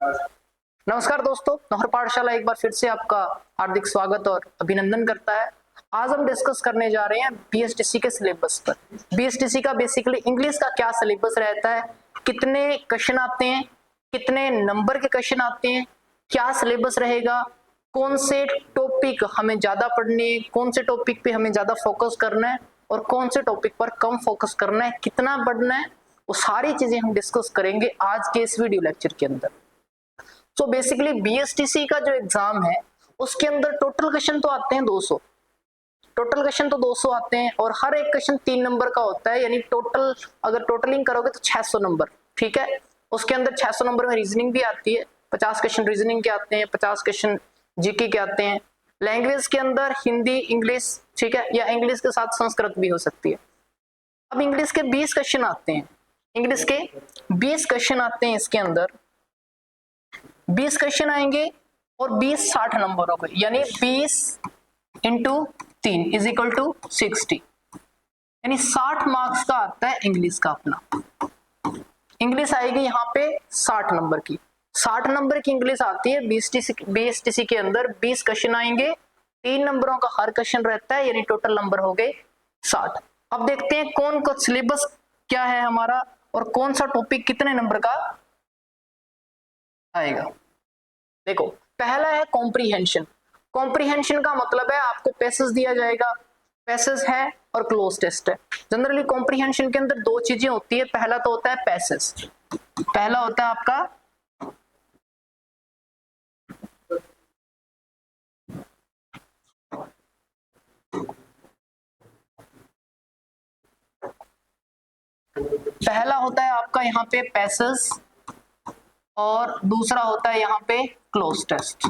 नमस्कार दोस्तों, नहर पाठशाला एक बार फिर से आपका हार्दिक स्वागत और अभिनंदन करता है। आज हम डिस्कस करने जा रहे हैं बीएसटीसी के सिलेबस पर। बीएसटीसी का बेसिकली इंग्लिश का क्या सिलेबस रहता है, कितने क्वेश्चन आते हैं, कितने नंबर के क्वेश्चन आते हैं, क्या सिलेबस रहेगा, कौन से टॉपिक हमें ज्यादा पढ़ने, कौन से टॉपिक पे हमें ज्यादा फोकस करना है और कौन से टॉपिक पर कम फोकस करना है, कितना पढ़ना है, वो सारी चीजें हम डिस्कस करेंगे आज के इस वीडियो लेक्चर के अंदर। तो बेसिकली बीएसटीसी का जो एग्जाम है उसके अंदर टोटल क्वेश्चन तो आते हैं 200, टोटल क्वेश्चन तो 200 आते हैं और हर एक क्वेश्चन 3 नंबर का होता है, यानी टोटल अगर टोटलिंग करोगे तो 600 नंबर। ठीक है, उसके अंदर 600 नंबर में रीजनिंग भी आती है, 50 क्वेश्चन रीजनिंग के आते हैं, 50 क्वेश्चन जीके के आते हैं। लैंग्वेज के अंदर हिंदी, इंग्लिश, ठीक है, या इंग्लिश के साथ संस्कृत भी हो सकती है। अब इंग्लिश के 20 क्वेश्चन आते हैं, इंग्लिश के 20 क्वेश्चन आते हैं, इसके अंदर 20 क्वेश्चन आएंगे और 20 60 नंबरों के, यानी 20 इंटू 3 इज इक्वल टू 60, यानी 60 मार्क्स का आता है इंग्लिश का। अपना इंग्लिश आएगी यहाँ पे 60 नंबर की, 60 नंबर की इंग्लिश आती है। बीएसटीसी के अंदर 20 क्वेश्चन आएंगे, 3 नंबरों का हर क्वेश्चन रहता है, यानी टोटल नंबर हो गए 60। अब देखते हैं कौन का सिलेबस क्या है हमारा और कौन सा टॉपिक कितने नंबर का आएगा। देखो, पहला है कॉम्प्रीहेंशन। कॉम्प्रीहेंशन का मतलब है आपको पैसेज दिया जाएगा, पैसेज है और क्लोज टेस्ट है। जनरली कॉम्प्रीहेंशन के अंदर दो चीजें होती है, पहला तो होता है पैसेज, पहला होता है आपका आपका यहाँ पे पैसेज और दूसरा होता है यहाँ पे क्लोज टेस्ट।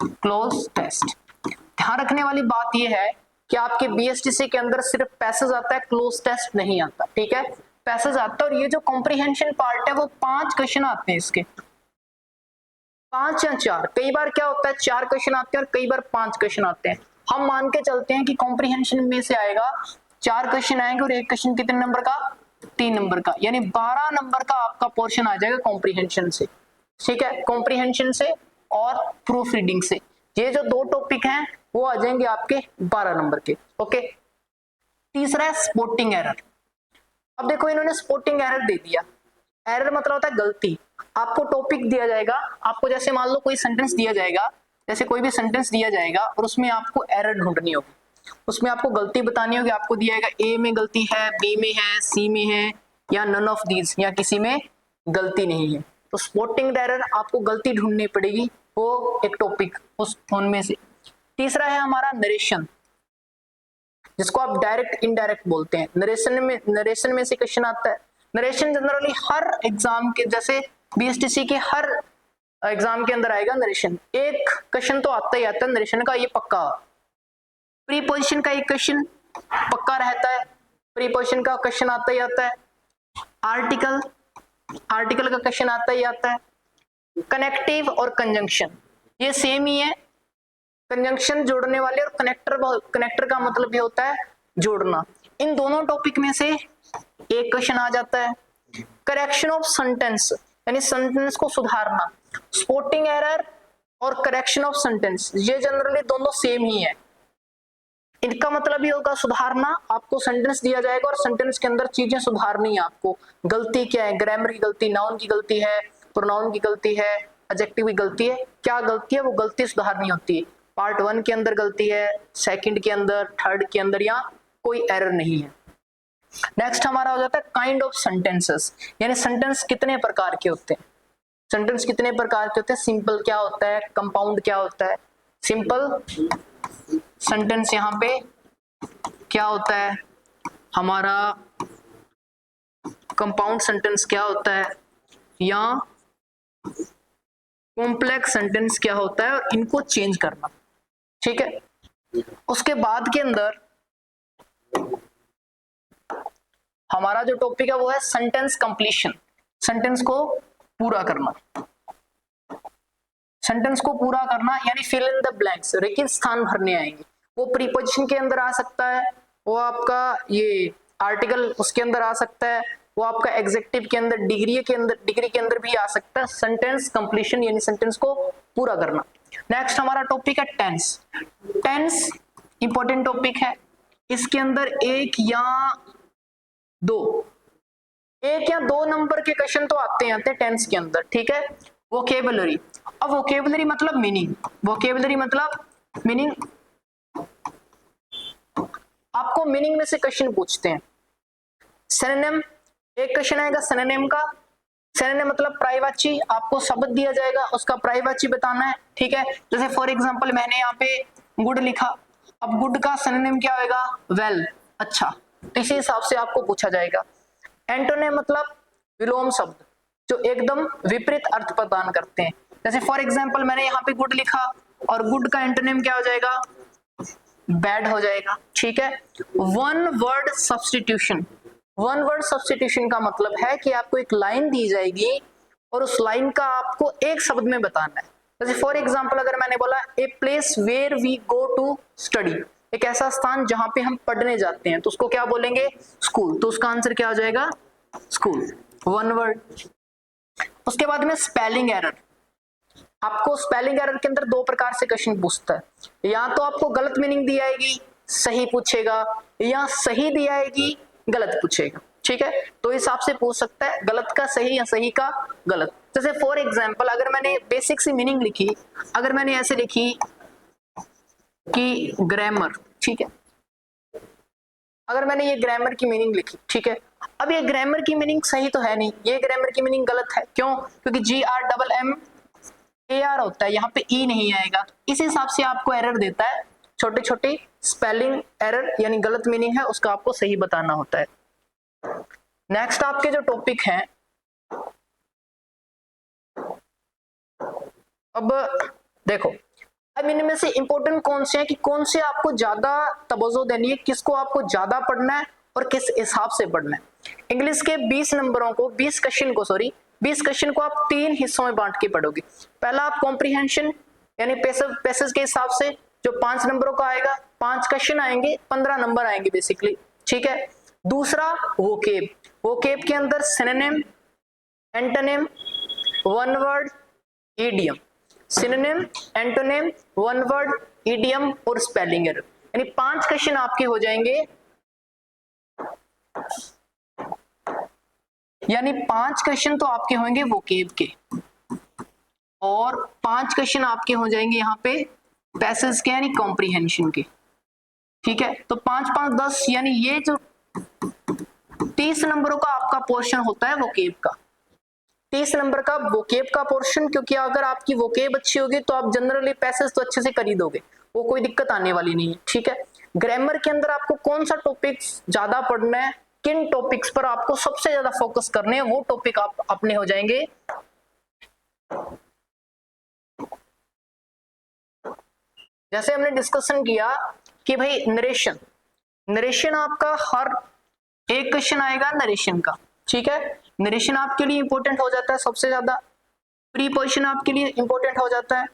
क्लोज टेस्ट ध्यान रखने वाली बात यह है कि आपके बीएसटीसी के अंदर सिर्फ पैसेज आता है, क्लोज टेस्ट नहीं आता। ठीक है, पैसेज आता है और ये जो कॉम्प्रीहेंशन पार्ट है वो 5 क्वेश्चन आते हैं, इसके 5 या 4, कई बार क्या होता है 4 क्वेश्चन आते हैं और कई बार 5 क्वेश्चन आते हैं। हम मान के चलते हैं कि कॉम्प्रीहेंशन में से आएगा 4 क्वेश्चन आएंगे और एक क्वेश्चन कितने नंबर का, 3 नंबर का, यानी 12 नंबर का आपका पोर्शन आ जाएगा कॉम्प्रीहेंशन से। ठीक है, कॉम्प्रीहेंशन से और प्रूफ रीडिंग से, ये जो दो टॉपिक हैं वो आ जाएंगे आपके 12 नंबर के। ओके, तीसरा है स्पॉटिंग एरर। अब देखो, इन्होंने स्पॉटिंग एरर दे दिया। एरर मतलब होता है गलती। आपको टॉपिक दिया जाएगा, आपको जैसे मान लो कोई सेंटेंस दिया जाएगा, जैसे कोई भी सेंटेंस दिया जाएगा और उसमें आपको एरर ढूंढनी होगी, उसमें आपको गलती बतानी होगी। आपको दिया जाएगा ए में गलती है, बी में है, सी में है, या नन ऑफ दीज, या किसी में गलती नहीं है। तो स्पॉटिंग एरर आपको गलती ढूंढनी पड़ेगी, वो एक टॉपिक उस उनमें से। तीसरा है हमारा नरेशन, जिसको आप डायरेक्ट इनडायरेक्ट बोलते हैं। नरेशन में से क्वेश्चन आता है। नरेशन जनरली हर एग्जाम के, जैसे बीएसटीसी के हर एग्जाम के अंदर आएगा नरेशन, एक क्वेश्चन तो आता ही आता है नरेशन का, ये पक्का। प्रीपोजिशन का एक क्वेश्चन पक्का रहता है, प्रीपोजिशन का क्वेश्चन आता ही आता है। आर्टिकल का क्वेश्चन आता ही आता है। कनेक्टिव और कंजंक्शन ये सेम ही है, कंजंक्शन जोड़ने वाले, और कनेक्टर का मतलब ये होता है जोड़ना। इन दोनों टॉपिक में से एक क्वेश्चन आ जाता है। करेक्शन ऑफ सेंटेंस, यानी सेंटेंस को सुधारना। स्पॉटिंग एरर और करेक्शन ऑफ सेंटेंस ये जनरली दोनों सेम ही है। इनका मतलब ये होगा सुधारना। आपको सेंटेंस दिया जाएगा और सेंटेंस के अंदर चीजें सुधारनी है आपको। गलती क्या है, ग्रामर की गलती, नाउन की गलती है, प्रोनाउन की गलती है, एडजेक्टिव की गलती है, क्या गलती है, वो गलती सुधारनी होती है। पार्ट 1 के अंदर गलती है, सेकंड के अंदर, थर्ड के अंदर, या कोई एरर नहीं है। नेक्स्ट हमारा हो जाता है काइंड ऑफ सेंटेंसेस, यानी सेंटेंस कितने प्रकार के होते हैं। सेंटेंस कितने प्रकार के होते हैं, सिंपल क्या होता है, कंपाउंड क्या होता है। सिंपल सेंटेंस यहाँ पे क्या होता है हमारा, कंपाउंड सेंटेंस क्या होता है, या कॉम्प्लेक्स सेंटेंस क्या होता है, और इनको चेंज करना। ठीक है, उसके बाद के अंदर हमारा जो टॉपिक है वो है सेंटेंस कंप्लीशन, सेंटेंस को पूरा करना। सेंटेंस को पूरा करना यानी फिल इन द ब्लैंक्स, रिक्त स्थान भरने आएंगे। वो प्रीपोजिशन के अंदर आ सकता है, वो आपका ये आर्टिकल उसके अंदर आ सकता है, वो आपका एग्जेक्टिव के अंदर, डिग्री के अंदर भी आ सकता है। सेंटेंस कंप्लीशन यानी सेंटेंस को पूरा करना। नेक्स्ट हमारा टॉपिक है टेंस। टेंस इंपॉर्टेंट टॉपिक है। इसके अंदर एक या दो नंबर के क्वेश्चन तो आते हैं टेंस के अंदर, ठीक है। वोकेबुलरी, अब वोकेबुलरी मतलब मीनिंग, आपको मीनिंग में से क्वेश्चन पूछते हैं। सिनोनिम, एक क्वेश्चन आएगा सिनोनिम का। सिनोनिम मतलब पर्यायवाची, आपको शब्द दिया जाएगा, उसका पर्यायवाची बताना है, ठीक है। जैसे फॉर एग्जांपल मैंने यहाँ पे गुड लिखा, अब गुड का सिनोनिम क्या होगा? वेल, अच्छा। इसी हिसाब से आपको पूछा जाएगा। एंटोनिम मतलब विलोम शब्द जो एकदम विपरीत अर्थ प्रदान करते हैं। जैसे फॉर एग्जांपल मैंने यहाँ पे गुड लिखा और गुड का एंटोनिम क्या हो जाएगा? बैड हो जाएगा, ठीक है। One word substitution, one word substitution का मतलब है कि आपको एक लाइन दी जाएगी और उस लाइन का आपको एक शब्द में बताना है। जैसे फॉर एग्जांपल अगर मैंने बोला a place where we go to study, एक ऐसा स्थान जहां पे हम पढ़ने जाते हैं, तो उसको क्या बोलेंगे? स्कूल। तो उसका आंसर क्या हो जाएगा? School, one word. उसके बाद में स्पेलिंग एरर, आपको स्पेलिंग एरर के अंदर दो प्रकार से क्वेश्चन पूछता है। या तो आपको गलत मीनिंग दी आएगी, सही पूछेगा, या सही दी आएगी, गलत पूछेगा, ठीक है। तो इस हिसाब से पूछ सकता है, गलत का सही या सही का गलत। जैसे फॉर एग्जांपल अगर मैंने बेसिक सी मीनिंग लिखी, अगर मैंने ऐसे लिखी कि ग्रामर, ठीक है, अगर मैंने ये ग्रामर की मीनिंग लिखी, ठीक है। अब ये ग्रामर की मीनिंग सही तो है नहीं, ये ग्रामर की मीनिंग गलत है। क्यों? क्योंकि GRMMAR होता है, यहाँ पे ई नहीं आएगा। इस हिसाब से आपको एरर देता है, छोटे छोटे स्पेलिंग एरर यानी गलत मीनिंग है, उसका आपको सही बताना होता है। नेक्स्ट आपके जो टॉपिक हैं, अब देखो, अब इनमें से इंपॉर्टेंट कौन से हैं कि कौन से आपको ज्यादा तवज्जो देनी है, किसको आपको ज्यादा पढ़ना है और किस हिसाब से पढ़ना है। इंग्लिश के 20 नंबरों को 20 क्वेश्चन को आप 3 हिस्सों में बांट के पढ़ोगे। पहला आप कॉम्प्रिहेंशन यानी पैसेज के हिसाब से जो 5 नंबरों का आएगा, 5 क्वेश्चन आएंगे, 15 नंबर आएंगे बेसिकली, ठीक है। दूसरा वोकेब के अंदर synonym, antonym, one word, idiom, synonym, antonym, one word, idiom और स्पेलिंग एरर, यानी 5 क्वेश्चन आपके हो जाएंगे, यानी 5 क्वेश्चन तो आपके होंगे वोकेब के और 5 क्वेश्चन आपके हो जाएंगे यहाँ पे पैसेज के यानी कॉम्प्रिहेंशन के, ठीक है। तो 5 5 10, यानी ये जो 30 नंबरों का आपका पोर्शन होता है वोकेब का, 30 नंबर का वोकेब का पोर्शन, क्योंकि अगर आपकी वोकेब अच्छी होगी तो आप जनरली पैसेज तो अच्छे से कर ही दोगे, वो कोई दिक्कत आने वाली नहीं है, ठीक है। ग्रामर के अंदर आपको कौन सा टॉपिक ज्यादा पढ़ना है, किन टॉपिक्स पर आपको सबसे ज्यादा फोकस करने हैं, वो टॉपिक आप अपने हो जाएंगे। जैसे हमने डिस्कशन किया कि भाई नरेशन आपका हर एक क्वेश्चन आएगा नरेशन का, ठीक है। नरेशन आपके लिए इंपॉर्टेंट हो जाता है सबसे ज्यादा, प्रीपोजिशन आपके लिए इंपॉर्टेंट हो जाता है,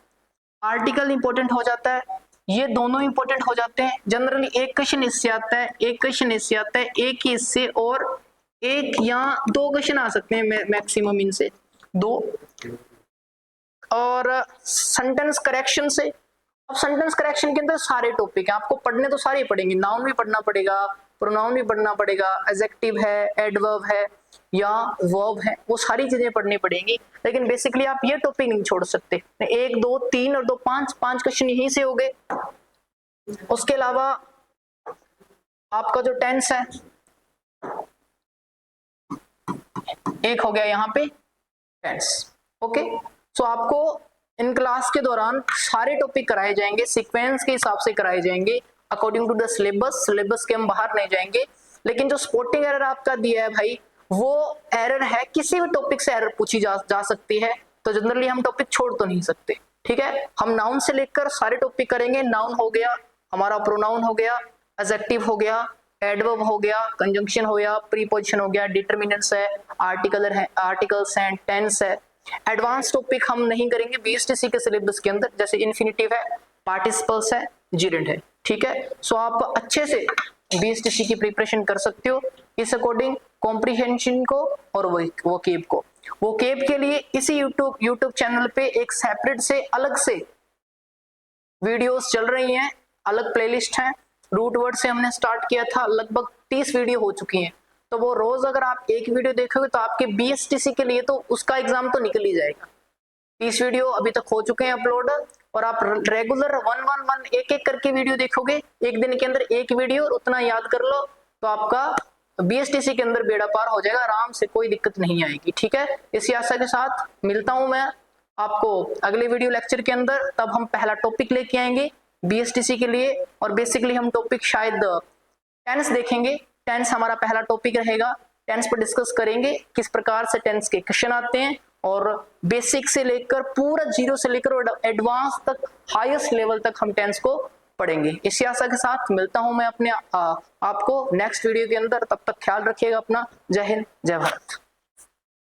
आर्टिकल इंपॉर्टेंट हो जाता है, ये दोनों इंपॉर्टेंट हो जाते हैं। जनरली एक क्वेश्चन इससे आता है, एक क्वेश्चन इससे आता है, एक ही इससे, और एक या 2 क्वेश्चन आ सकते हैं मैक्सिमम इनसे 2, और सेंटेंस करेक्शन से। अब सेंटेंस करेक्शन के अंदर सारे टॉपिक हैं, आपको पढ़ने तो सारे ही पड़ेंगे, नाउन भी पढ़ना पड़ेगा, प्रोनाउन भी पढ़ना पड़ेगा, एडजेक्टिव है, एडवर्ब है या वर्ब है, वो सारी चीजें पढ़नी पड़ेंगी। लेकिन बेसिकली आप ये टॉपिक नहीं छोड़ सकते, 1 2 3 और 2 5 क्वेश्चन यहीं से हो गए। उसके अलावा आपका जो टेंस है, एक हो गया यहाँ पे टेंस, ओके। सो आपको इन क्लास के दौरान सारे टॉपिक कराए जाएंगे, सीक्वेंस के हिसाब से कराए जाएंगे, अकॉर्डिंग टू द सिलेबस के हम बाहर नहीं जाएंगे। लेकिन जो स्पॉटिंग एरर आपका दिया है भाई, वो एरर है, किसी भी टॉपिक से एरर पूछी जा सकती है, तो जनरली हम टॉपिक छोड़ तो नहीं सकते, ठीक है। हम नाउन से लेकर सारे टॉपिक करेंगे, नाउन हो गया हमारा, प्रोनाउन हो गया, एडजेक्टिव हो गया, एडवर्ब हो गया, कंजंक्शन हो गया, प्रीपोजिशन हो गया, डिटरमिनेंट्स है, आर्टिकल्स हैं, टेंस है। एडवांस टॉपिक हम नहीं करेंगे BSTC के सिलेबस के अंदर, जैसे इन्फिनिटिव है, पार्टिसिपल्स है, जिरेंट है, ठीक है। सो आप अच्छे से BSTC की प्रिपरेशन कर सकते हो, इस अकॉर्डिंग कॉम्प्रिहेंशन को और वोकेब को। वोकेब के लिए इसी यूट्यूब चैनल पे एक सेपरेट से अलग से वीडियोस चल रही हैं, अलग प्लेलिस्ट है। रूट वर्ड से हमने स्टार्ट किया था, लगभग 30 वीडियो हो चुकी हैं। तो वो रोज अगर आप एक वीडियो देखोगे तो आपके BSTC के लिए तो उसका एग्जाम तो निकल ही जाएगा। 30 वीडियो अभी तक हो चुके हैं अपलोड, और आप रेगुलर 1 एक एक करके वीडियो देखोगे, एक दिन के अंदर एक वीडियो, और उतना याद कर लो तो आपका BSTC के अंदर बेड़ा पार हो जाएगा आराम से, कोई दिक्कत नहीं आएगी। ठीक है, इसी आशा के साथ मिलता हूं मैं आपको अगले वीडियो लेक्चर के अंदर। तब हम पहला टॉपिक लेके आएंगे BSTC के लिए, और बेसिकली हम टॉपिक शायद टेंस देखेंगे। टेंस हमारा पहला टॉपिक रहेगा। टेंस पर डिस्कस करेंगे किस प्रकार से टेंस के क्वेश्चन आते हैं, और बेसिक से लेकर पूरा 0 से लेकर एडवांस तक, हाईएस्ट लेवल तक हम टेंस को पढ़ेंगे। इसी आशा के साथ मिलता हूं मैं अपने आपको नेक्स्ट वीडियो के अंदर। तब तक ख्याल रखिएगा अपना। जय हिंद, जय भारत।